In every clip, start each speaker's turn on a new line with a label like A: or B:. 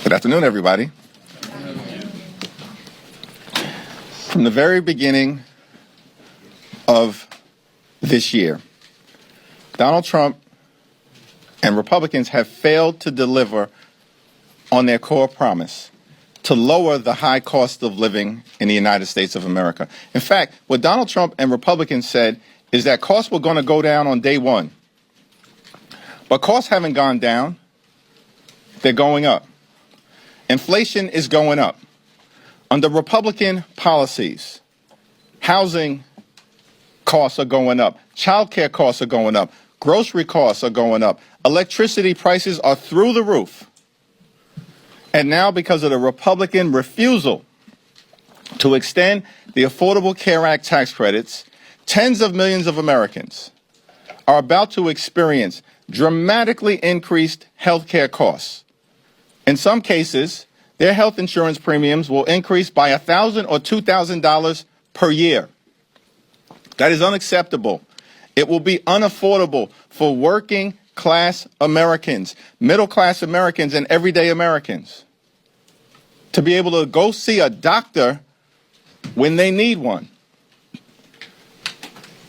A: Good afternoon, everybody. From the very beginning of this year, Donald Trump and Republicans have failed to deliver on their core promise to lower the high cost of living in the United States of America. In fact, what Donald Trump and Republicans said is that costs were going to go down on day one. But costs haven't gone down. They're going up. Inflation is going up. Under Republican policies, housing costs are going up. Child care costs are going up. Grocery costs are going up. Electricity prices are through the roof. And now, because of the Republican refusal to extend the Affordable Care Act tax credits, tens of millions of Americans are about to experience dramatically increased health care costs. In some cases, their health insurance premiums will increase by $1,000 or $2,000 per year. That is unacceptable. It will be unaffordable for working class Americans, middle class Americans, and everyday Americans to be able to go see a doctor when they need one.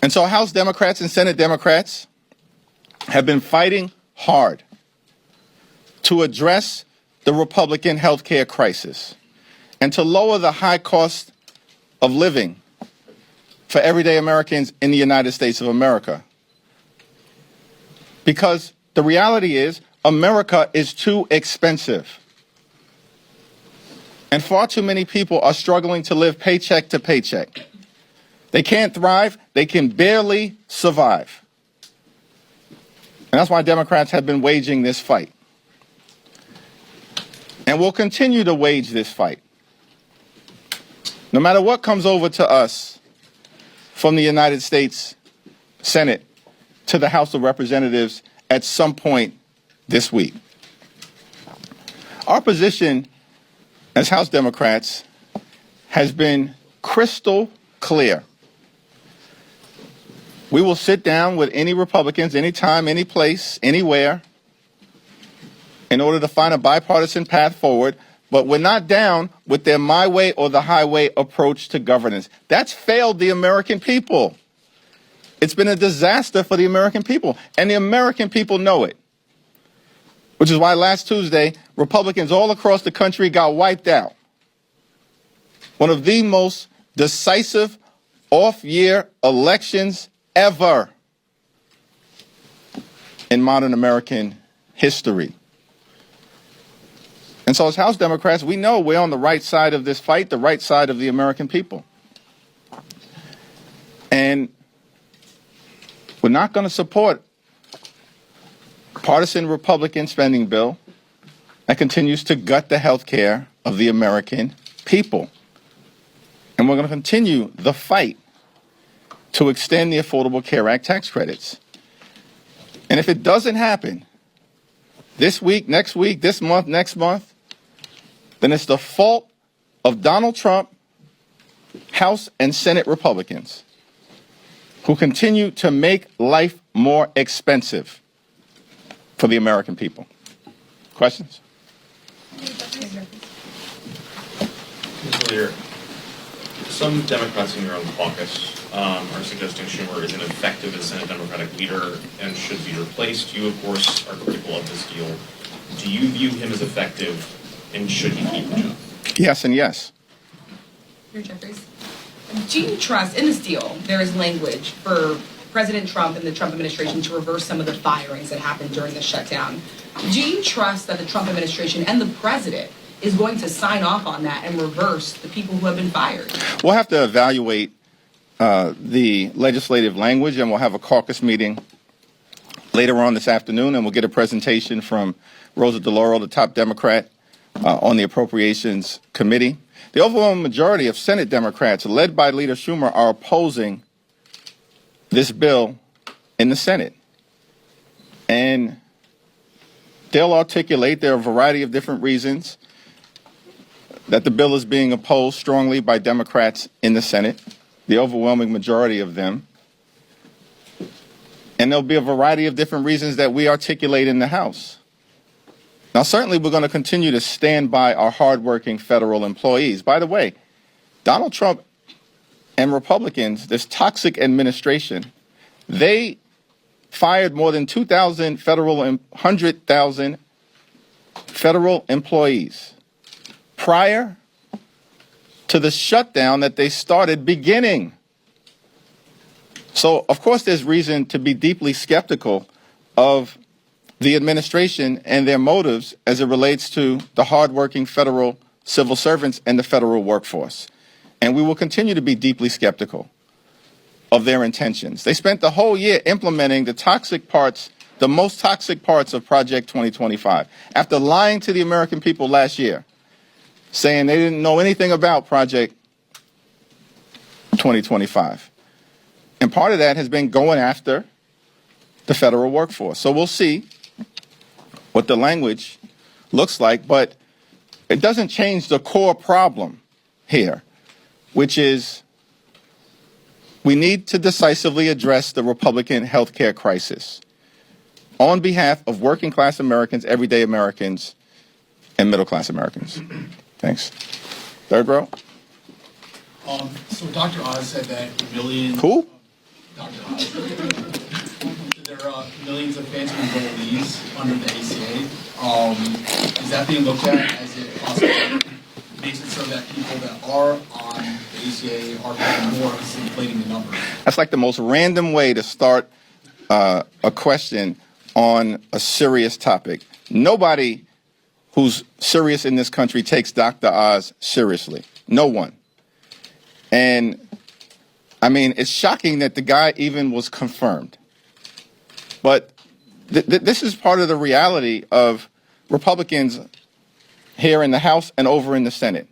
A: And so House Democrats and Senate Democrats have been fighting hard to address the Republican health care crisis and to lower the high cost of living for everyday Americans in the United States of America. Because the reality is, America is too expensive. And far too many people are struggling to live paycheck to paycheck. They can't thrive, they can barely survive. And that's why Democrats have been waging this fight. And we'll continue to wage this fight. No matter what comes over to us from the United States Senate to the House of Representatives at some point this week. Our position as House Democrats has been crystal clear. We will sit down with any Republicans, anytime, any place, anywhere, in order to find a bipartisan path forward, but we're not down with their my way or the highway approach to governance. That's failed the American people. It's been a disaster for the American people, and the American people know it. Which is why last Tuesday, Republicans all across the country got wiped out. One of the most decisive off-year elections ever in modern American history. And so as House Democrats, we know we're on the right side of this fight, the right side of the American people. And we're not going to support a partisan Republican spending bill that continues to gut the health care of the American people. And we're going to continue the fight to extend the Affordable Care Act tax credits. And if it doesn't happen this week, next week, this month, next month, then it's the fault of Donald Trump, House and Senate Republicans, who continue to make life more expensive for the American people. Questions?
B: Mr. Leader, some Democrats in your own caucus are suggesting Schumer is ineffective as Senate Democratic leader and should be replaced. You, of course, are critical of this deal. Do you view him as effective, and should he keep the job?
A: Yes and yes.
C: Mr. Jeffries, do you trust, in this deal, there is language for President Trump and the Trump administration to reverse some of the firings that happened during the shutdown. Do you trust that the Trump administration and the president is going to sign off on that and reverse the people who have been fired?
A: We'll have to evaluate the legislative language, and we'll have a caucus meeting later on this afternoon, and we'll get a presentation from Rosa DeLauro, the top Democrat on the Appropriations Committee. The overwhelming majority of Senate Democrats, led by Leader Schumer, are opposing this bill in the Senate. And they'll articulate, there are a variety of different reasons that the bill is being opposed strongly by Democrats in the Senate, the overwhelming majority of them. And there'll be a variety of different reasons that we articulate in the House. Now, certainly we're going to continue to stand by our hardworking federal employees. By the way, Donald Trump and Republicans, this toxic administration, they fired more than 100,000 federal employees prior to the shutdown that they started beginning. So, of course, there's reason to be deeply skeptical of the administration and their motives as it relates to the hardworking federal civil servants and the federal workforce. And we will continue to be deeply skeptical of their intentions. They spent the whole year implementing the most toxic parts of Project 2025. After lying to the American people last year, saying they didn't know anything about Project 2025. And part of that has been going after the federal workforce. So we'll see what the language looks like, but it doesn't change the core problem here, which is we need to decisively address the Republican health care crisis on behalf of working class Americans, everyday Americans, and middle class Americans. Thanks. Third row.
D: So Dr. Oz said that millions.
A: Who?
D: Dr. Oz. There are millions of phantom enrollees under the ACA. Is that being looked at as it possibly makes it so that people that are on the ACA are paying more, it's inflating the numbers?
A: That's like the most random way to start a question on a serious topic. Nobody who's serious in this country takes Dr. Oz seriously. No one. And, I mean, it's shocking that the guy even was confirmed. But this is part of the reality of Republicans here in the House and over in the Senate.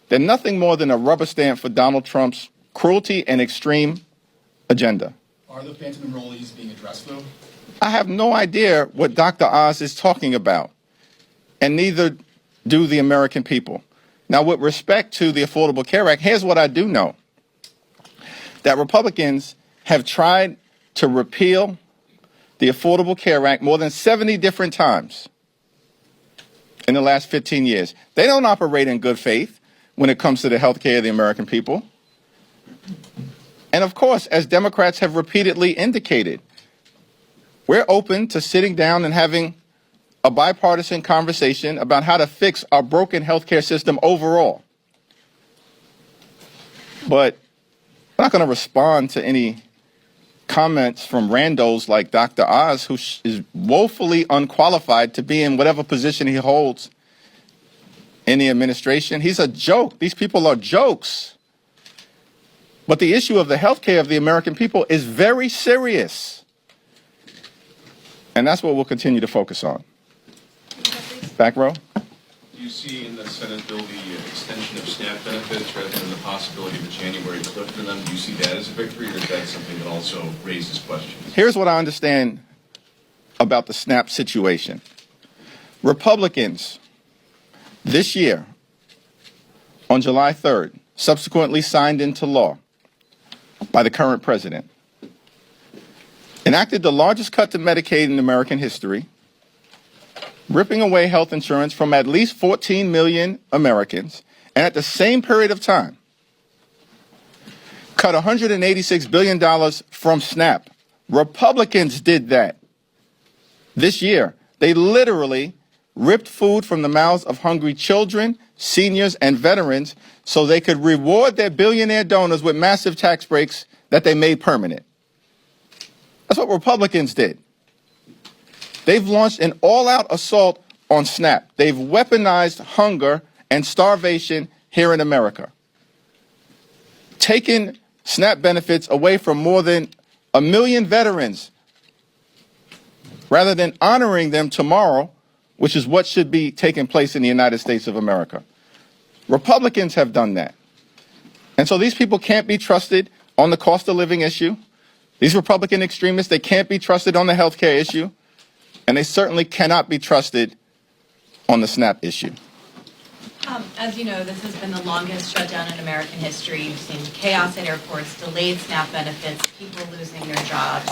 A: They're nothing more than a rubber stamp for Donald Trump's cruelty and extreme agenda.
D: Are the phantom enrollees being addressed, though?
A: I have no idea what Dr. Oz is talking about, and neither do the American people. Now, with respect to the Affordable Care Act, here's what I do know. That Republicans have tried to repeal the Affordable Care Act more than 70 different times in the last 15 years. They don't operate in good faith when it comes to the health care of the American people. And of course, as Democrats have repeatedly indicated, we're open to sitting down and having a bipartisan conversation about how to fix our broken healthcare system overall. But I'm not going to respond to any comments from randos like Dr. Oz, who is woefully unqualified to be in whatever position he holds in the administration. He's a joke. These people are jokes. But the issue of the health care of the American people is very serious. And that's what we'll continue to focus on. Back row.
E: Do you see in the Senate bill the extension of SNAP benefits rather than the possibility of a January cliff in them? Do you see that as a victory, or is that something that also raises questions?
A: Here's what I understand about the SNAP situation. Republicans this year, on July 3rd, subsequently signed into law by the current president, enacted the largest cut to Medicaid in American history, ripping away health insurance from at least 14 million Americans, and at the same period of time, cut $186 billion from SNAP. Republicans did that this year. They literally ripped food from the mouths of hungry children, seniors, and veterans so they could reward their billionaire donors with massive tax breaks that they made permanent. That's what Republicans did. They've launched an all-out assault on SNAP. They've weaponized hunger and starvation here in America, taken SNAP benefits away from more than 1 million veterans rather than honoring them tomorrow, which is what should be taking place in the United States of America. Republicans have done that. And so these people can't be trusted on the cost of living issue. These Republican extremists, they can't be trusted on the health care issue. And they certainly cannot be trusted on the SNAP issue.
F: As you know, this has been the longest shutdown in American history. You've seen chaos at airports, delayed SNAP benefits, people losing their jobs.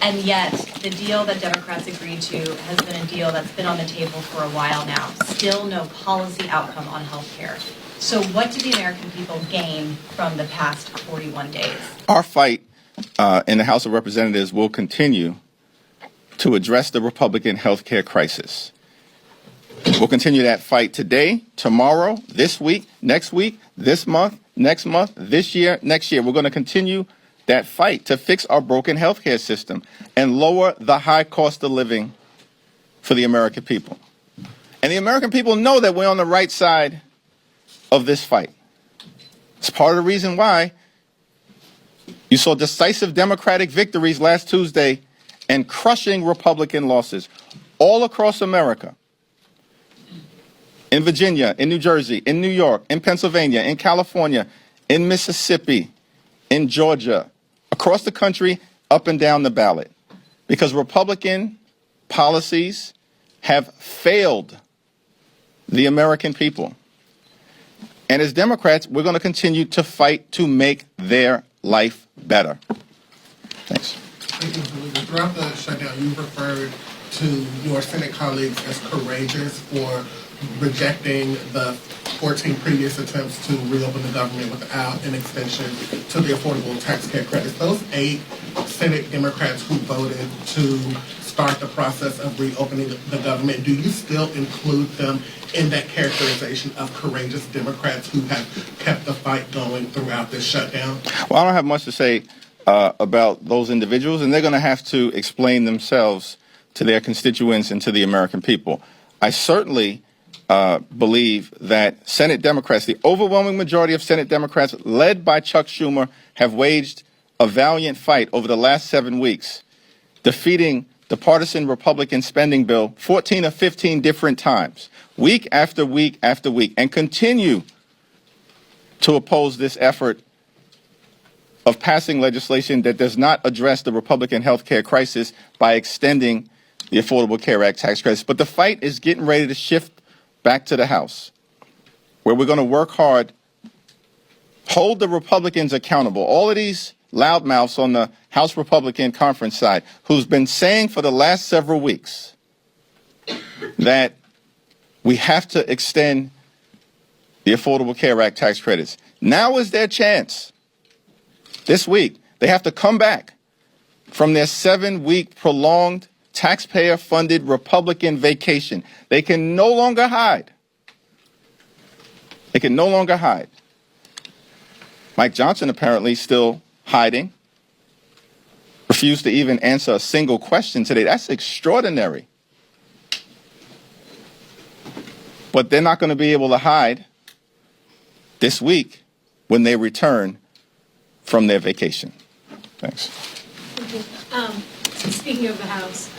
F: And yet, the deal that Democrats agreed to has been a deal that's been on the table for a while now. Still no policy outcome on health care. So what do the American people gain from the past 41 days?
A: Our fight in the House of Representatives will continue to address the Republican health care crisis. We'll continue that fight today, tomorrow, this week, this month, next month, this year, next year. We're going to continue that fight to fix our broken health care system and lower the high cost of living for the American people. And the American people know that we're on the right side of this fight. It's part of the reason why you saw decisive Democratic victories last Tuesday and crushing Republican losses all across America. In Virginia, in New Jersey, in New York, in Pennsylvania, in California, in Mississippi, in Georgia, across the country, up and down the ballot. Because Republican policies have failed the American people. And as Democrats, we're going to continue to fight to make their life better. Thanks.
G: Thank you, Mr. Leader. Throughout the shutdown, you referred to your Senate colleagues as courageous for rejecting the 14 previous attempts to reopen the government without an extension to the affordable tax care credits. Those 8 Senate Democrats who voted to start the process of reopening the government, do you still include them in that characterization of courageous Democrats who have kept the fight going throughout this shutdown?
A: Well, I don't have much to say about those individuals, and they're going to have to explain themselves to their constituents and to the American people. I certainly believe that Senate Democrats, the overwhelming majority of Senate Democrats, led by Chuck Schumer, have waged a valiant fight over the last 7 weeks, defeating the partisan Republican spending bill 14 or 15 different times, week after week after week, and continue to oppose this effort of passing legislation that does not address the Republican health care crisis by extending the Affordable Care Act tax credits. But the fight is getting ready to shift back to the House, where we're going to work hard, hold the Republicans accountable. All of these loudmouths on the House Republican conference side who's been saying for the last several weeks that we have to extend the Affordable Care Act tax credits. Now is their chance. This week, they have to come back from their 7-week prolonged taxpayer-funded Republican vacation. They can no longer hide. They can no longer hide. Mike Johnson apparently still hiding, refused to even answer a single question today. That's extraordinary. But they're not going to be able to hide this week when they return from their vacation. Thanks.
H: Speaking of the House,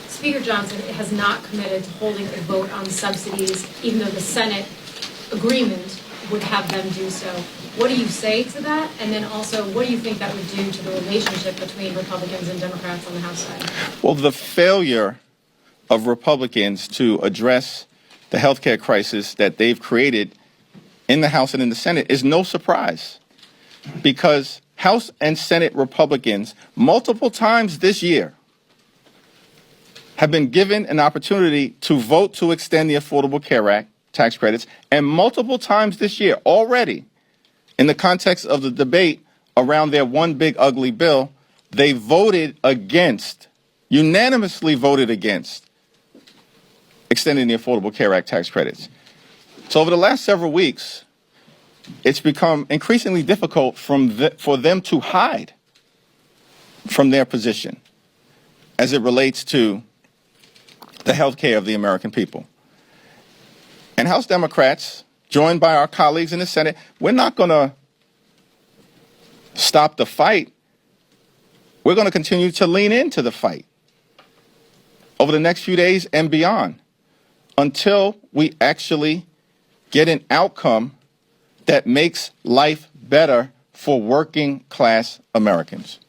H: Speaker Johnson has not committed to holding a vote on subsidies, even though the Senate agreement would have them do so. What do you say to that? And then also, what do you think that would do to the relationship between Republicans and Democrats on the House side?
A: Well, the failure of Republicans to address the health care crisis that they've created in the House and in the Senate is no surprise, because House and Senate Republicans multiple times this year have been given an opportunity to vote to extend the Affordable Care Act tax credits, and multiple times this year already, in the context of the debate around their one big ugly bill, they voted against, unanimously voted against, extending the Affordable Care Act tax credits. So over the last several weeks, it's become increasingly difficult for them to hide from their position as it relates to the health care of the American people. And House Democrats, joined by our colleagues in the Senate, we're not going to stop the fight. We're going to continue to lean into the fight over the next few days and beyond until we actually get an outcome that makes life better for working class Americans.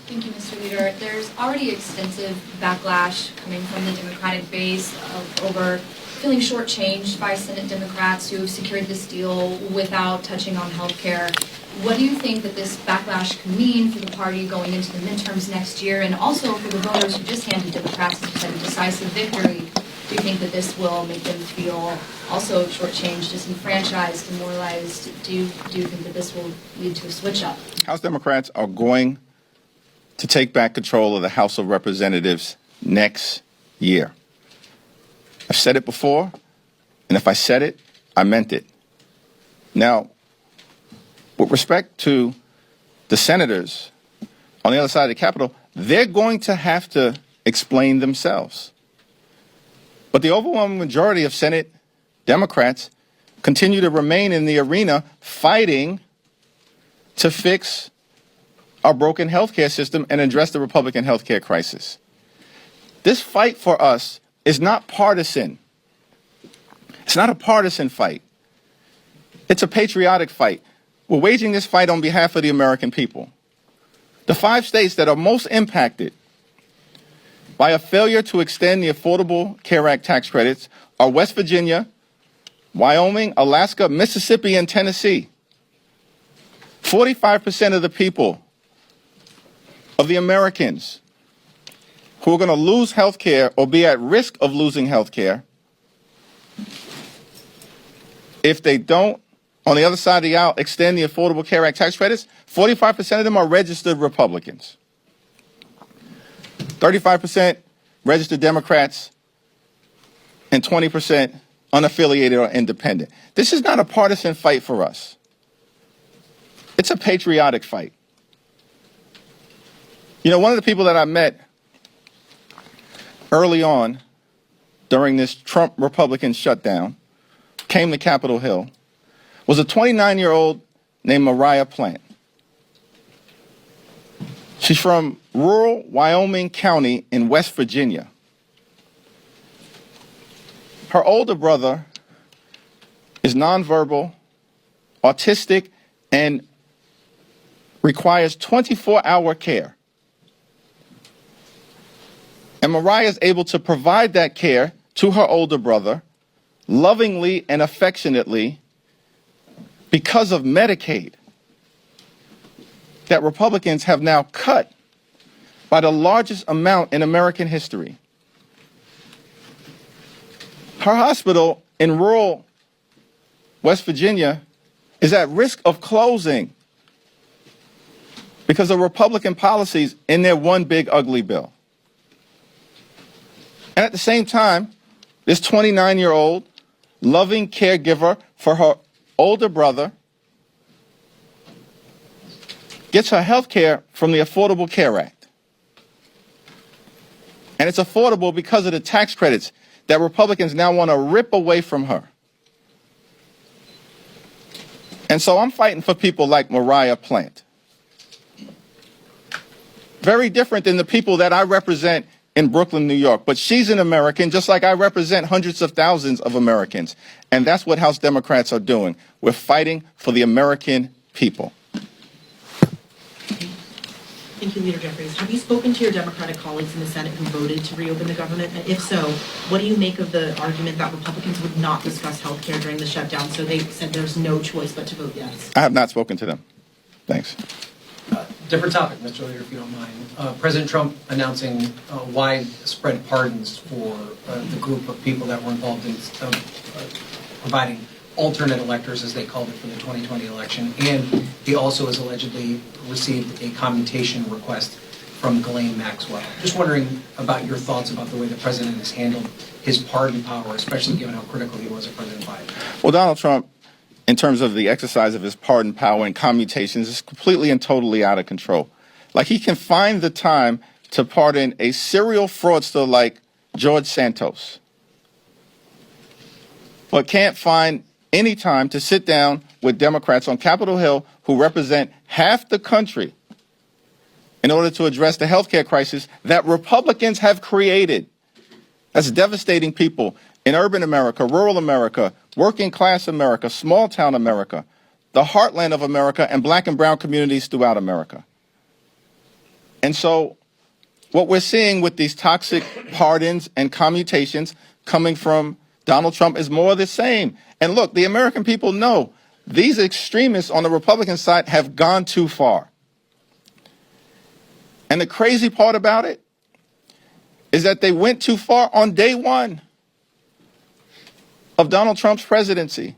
I: Thank you, Mr. Leader. There's already extensive backlash coming from the Democratic base over feeling shortchanged by Senate Democrats who have secured this deal without touching on health care. What do you think that this backlash could mean for the party going into the midterms next year, and also for the voters who just handed Democrats, as you said, a decisive victory? Do you think that this will make them feel also shortchanged, disenfranchised, demoralized? Do you think that this will lead to a switch up?
A: House Democrats are going to take back control of the House of Representatives next year. I've said it before, and if I said it, I meant it. Now, with respect to the senators on the other side of the Capitol, they're going to have to explain themselves. But the overwhelming majority of Senate Democrats continue to remain in the arena fighting to fix our broken healthcare system and address the Republican healthcare crisis. This fight for us is not partisan. It's not a partisan fight. It's a patriotic fight. We're waging this fight on behalf of the American people. The 5 states that are most impacted by a failure to extend the Affordable Care Act tax credits are West Virginia, Wyoming, Alaska, Mississippi, and Tennessee. 45% of the people, of the Americans who are going to lose health care or be at risk of losing health care if they don't, on the other side of the aisle, extend the Affordable Care Act tax credits, 45% of them are registered Republicans. 35% registered Democrats, and 20% unaffiliated or independent. This is not a partisan fight for us. It's a patriotic fight. You know, one of the people that I met early on during this Trump Republican shutdown came to Capitol Hill was a 29-year-old named Mariah Plant. She's from rural Wyoming County in West Virginia. Her older brother is nonverbal, autistic, and requires 24-hour care. And Mariah is able to provide that care to her older brother lovingly and affectionately because of Medicaid that Republicans have now cut by the largest amount in American history. Her hospital in rural West Virginia is at risk of closing because of Republican policies in their one big ugly bill. And at the same time, this 29-year-old loving caregiver for her older brother gets her health care from the Affordable Care Act. And it's affordable because of the tax credits that Republicans now want to rip away from her. And so I'm fighting for people like Mariah Plant. Very different than the people that I represent in Brooklyn, New York. But she's an American, just like I represent hundreds of thousands of Americans. And that's what House Democrats are doing. We're fighting for the American people.
J: Thank you, Leader Jeffries. Have you spoken to your Democratic colleagues in the Senate who voted to reopen the government? And if so, what do you make of the argument that Republicans would not discuss health care during the shutdown, so they said there's no choice but to vote yes?
A: I have not spoken to them. Thanks.
K: Different topic, Mr. Leader, if you don't mind. President Trump announcing widespread pardons for the group of people that were involved in providing alternate electors, as they called it, for the 2020 election. And he also has allegedly received a commutation request from Ghislaine Maxwell. Just wondering about your thoughts about the way the president has handled his pardon power, especially given how critical he was of President Biden.
A: Well, Donald Trump, in terms of the exercise of his pardon power and commutations, is completely and totally out of control. Like, he can find the time to pardon a serial fraudster like George Santos, but can't find any time to sit down with Democrats on Capitol Hill who represent half the country in order to address the health care crisis that Republicans have created. That's devastating people in urban America, rural America, working class America, small town America, the heartland of America, and black and brown communities throughout America. And so what we're seeing with these toxic pardons and commutations coming from Donald Trump is more of the same. And look, the American people know these extremists on the Republican side have gone too far. And the crazy part about it is that they went too far on day one of Donald Trump's presidency.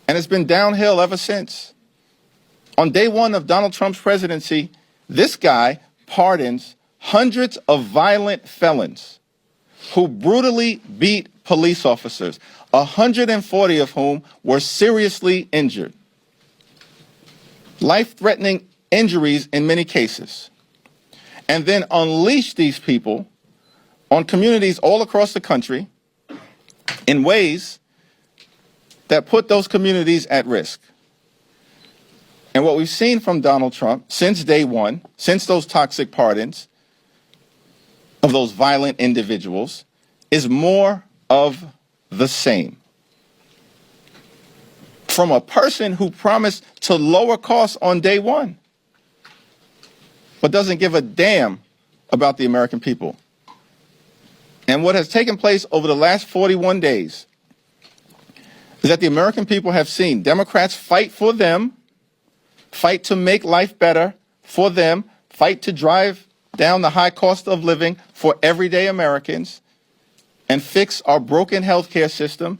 A: And it's been downhill ever since. On day one of Donald Trump's presidency, this guy pardons hundreds of violent felons who brutally beat police officers, 140 of whom were seriously injured. Life-threatening injuries in many cases. And then unleash these people on communities all across the country in ways that put those communities at risk. And what we've seen from Donald Trump since day one, since those toxic pardons of those violent individuals, is more of the same. From a person who promised to lower costs on day one, but doesn't give a damn about the American people. And what has taken place over the last 41 days is that the American people have seen Democrats fight for them, fight to make life better for them, fight to drive down the high cost of living for everyday Americans, and fix our broken healthcare system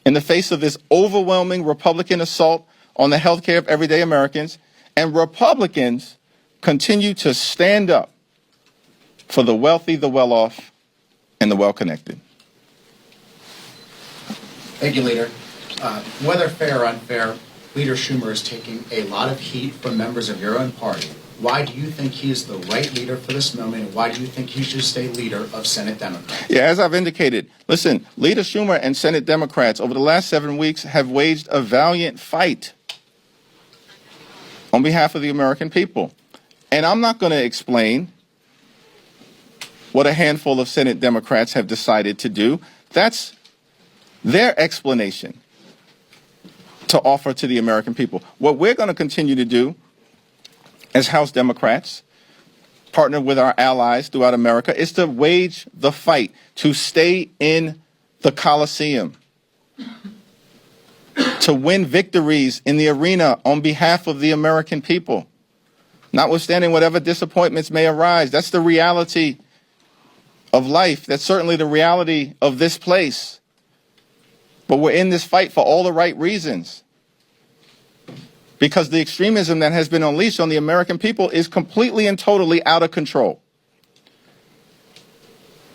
A: in the face of this overwhelming Republican assault on the healthcare of everyday Americans. And Republicans continue to stand up for the wealthy, the well-off, and the well-connected.
L: Thank you, Leader. Whether fair or unfair, Leader Schumer is taking a lot of heat from members of your own party. Why do you think he is the right leader for this moment, and why do you think he should stay leader of Senate Democrats?
A: Yeah, as I've indicated, listen, Leader Schumer and Senate Democrats over the last 7 weeks have waged a valiant fight on behalf of the American people. And I'm not going to explain what a handful of Senate Democrats have decided to do. That's their explanation to offer to the American people. What we're going to continue to do as House Democrats, partner with our allies throughout America, is to wage the fight to stay in the Coliseum, to win victories in the arena on behalf of the American people, notwithstanding whatever disappointments may arise. That's the reality of life. That's certainly the reality of this place. But we're in this fight for all the right reasons. Because the extremism that has been unleashed on the American people is completely and totally out of control.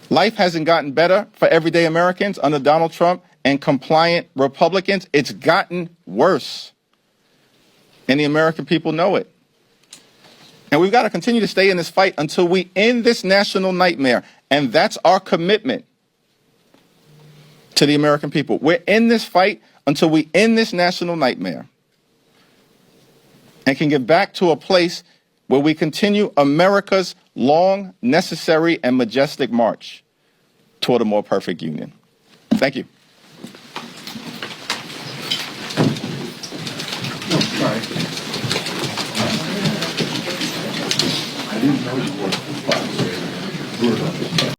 A: Life hasn't gotten better for everyday Americans under Donald Trump and compliant Republicans. It's gotten worse. And the American people know it. And we've got to continue to stay in this fight until we end this national nightmare. And that's our commitment to the American people. We're in this fight until we end this national nightmare and can get back to a place where we continue America's long, necessary, and majestic march toward a more perfect union. Thank you.